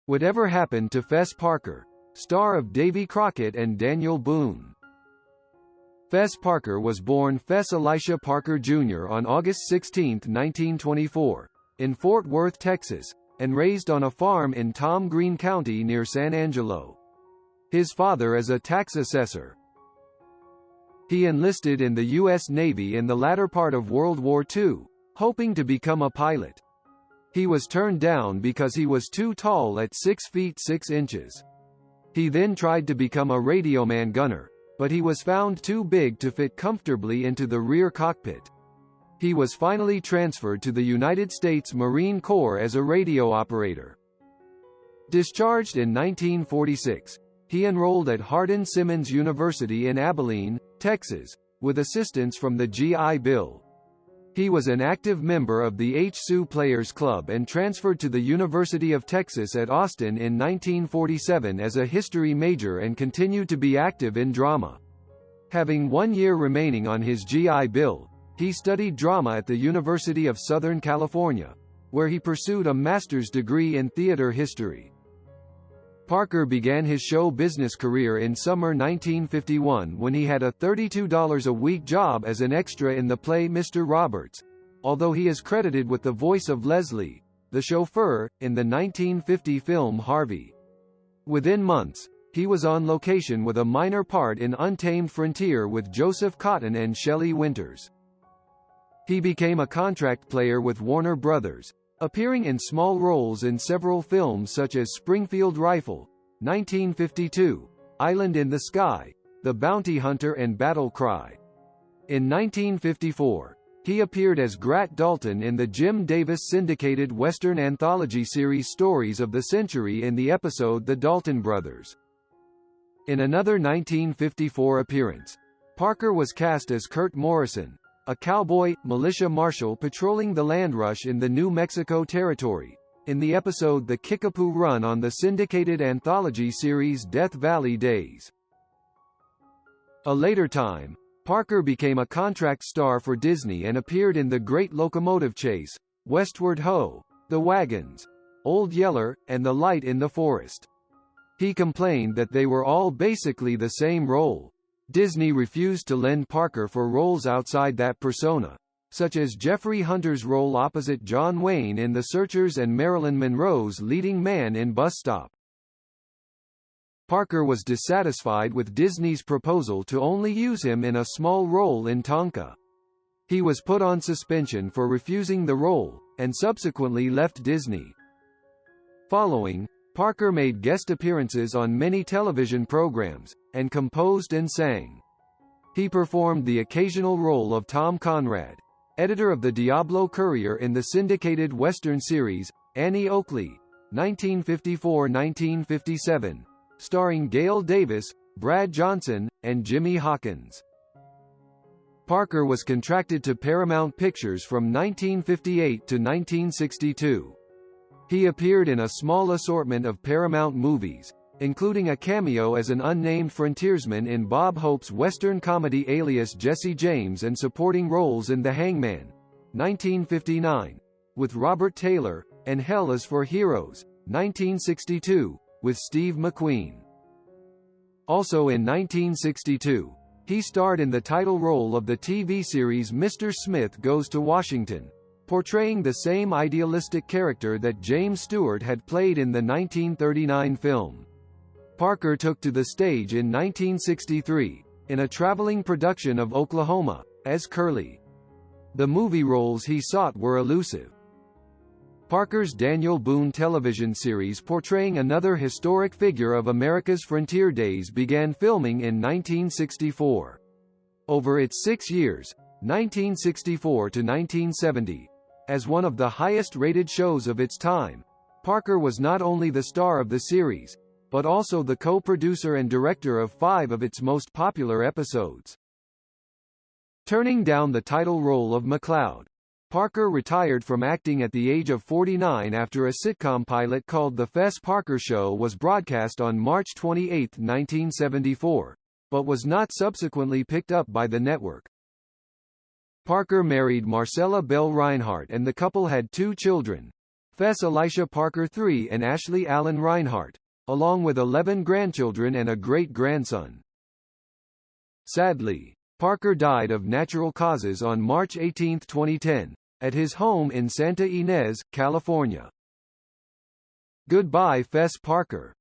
Whatever Happened to Fess Parker, star of Davy Crockett and Daniel Boone. Fess Parker was born Fess Elisha Parker Jr. on August 16, 1924, in Fort Worth, Texas, and raised on a farm in Tom Green County near San Angelo. His father is a tax assessor. He enlisted in the U.S. Navy in the latter part of World War II, hoping to become a pilot. He was turned down because he was too tall at 6 feet 6 inches. He then tried to become a radioman gunner, but he was found too big to fit comfortably into the rear cockpit. He was finally transferred to the United States Marine Corps as a radio operator. Discharged in 1946, he enrolled at Hardin-Simmons University in Abilene, Texas, with assistance from the GI Bill. He was an active member of the H-Sioux Players Club and transferred to the University of Texas at Austin in 1947 as a history major and continued to be active in drama. Having 1 year remaining on his GI Bill, he studied drama at the University of Southern California, where he pursued a master's degree in theater history. Parker began his show business career in summer 1951 when he had a $32 a week job as an extra in the play Mr. Roberts, although he is credited with the voice of Leslie, the chauffeur, in the 1950 film Harvey. Within months, he was on location with a minor part in Untamed Frontier with Joseph Cotton and Shelley Winters. He became a contract player with Warner Brothers, appearing in small roles in several films such as Springfield Rifle, 1952, Island in the Sky, The Bounty Hunter and Battle Cry. In 1954, he appeared as Grat Dalton in the Jim Davis syndicated Western anthology series Stories of the Century in the episode The Dalton Brothers. In another 1954 appearance, Parker was cast as Kurt Morrison, a cowboy, militia marshal patrolling the land rush in the New Mexico Territory, in the episode The Kickapoo Run on the syndicated anthology series Death Valley Days. A later time, Parker became a contract star for Disney and appeared in The Great Locomotive Chase, Westward Ho!, The Wagons, Old Yeller, and The Light in the Forest. He complained that they were all basically the same role. Disney refused to lend Parker for roles outside that persona, such as Jeffrey Hunter's role opposite John Wayne in The Searchers and Marilyn Monroe's leading man in Bus Stop. Parker was dissatisfied with Disney's proposal to only use him in a small role in Tonka. He was put on suspension for refusing the role, and subsequently left Disney. Following, Parker made guest appearances on many television programs, and composed and sang. He performed the occasional role of Tom Conrad, editor of the Diablo Courier in the syndicated Western series, Annie Oakley, 1954-1957, starring Gail Davis, Brad Johnson, and Jimmy Hawkins. Parker was contracted to Paramount Pictures from 1958 to 1962. He appeared in a small assortment of Paramount movies, including a cameo as an unnamed frontiersman in Bob Hope's Western comedy Alias Jesse James and supporting roles in The Hangman, 1959, with Robert Taylor, and Hell is for Heroes, 1962, with Steve McQueen. Also in 1962, he starred in the title role of the TV series Mr. Smith Goes to Washington, portraying the same idealistic character that James Stewart had played in the 1939 film. Parker took to the stage in 1963, in a traveling production of Oklahoma, as Curly. The movie roles he sought were elusive. Parker's Daniel Boone television series portraying another historic figure of America's frontier days began filming in 1964. Over its 6 years, 1964 to 1970, as one of the highest-rated shows of its time, Parker was not only the star of the series, but also the co-producer and director of 5 of its most popular episodes. Turning down the title role of McCloud, Parker retired from acting at the age of 49 after a sitcom pilot called The Fess Parker Show was broadcast on March 28, 1974, but was not subsequently picked up by the network. Parker married Marcella Bell Reinhardt and the couple had 2 children, Fess Elisha Parker III and Ashley Allen Reinhardt, along with 11 grandchildren and a great-grandson. Sadly, Parker died of natural causes on March 18, 2010, at his home in Santa Ynez, California. Goodbye Fess Parker.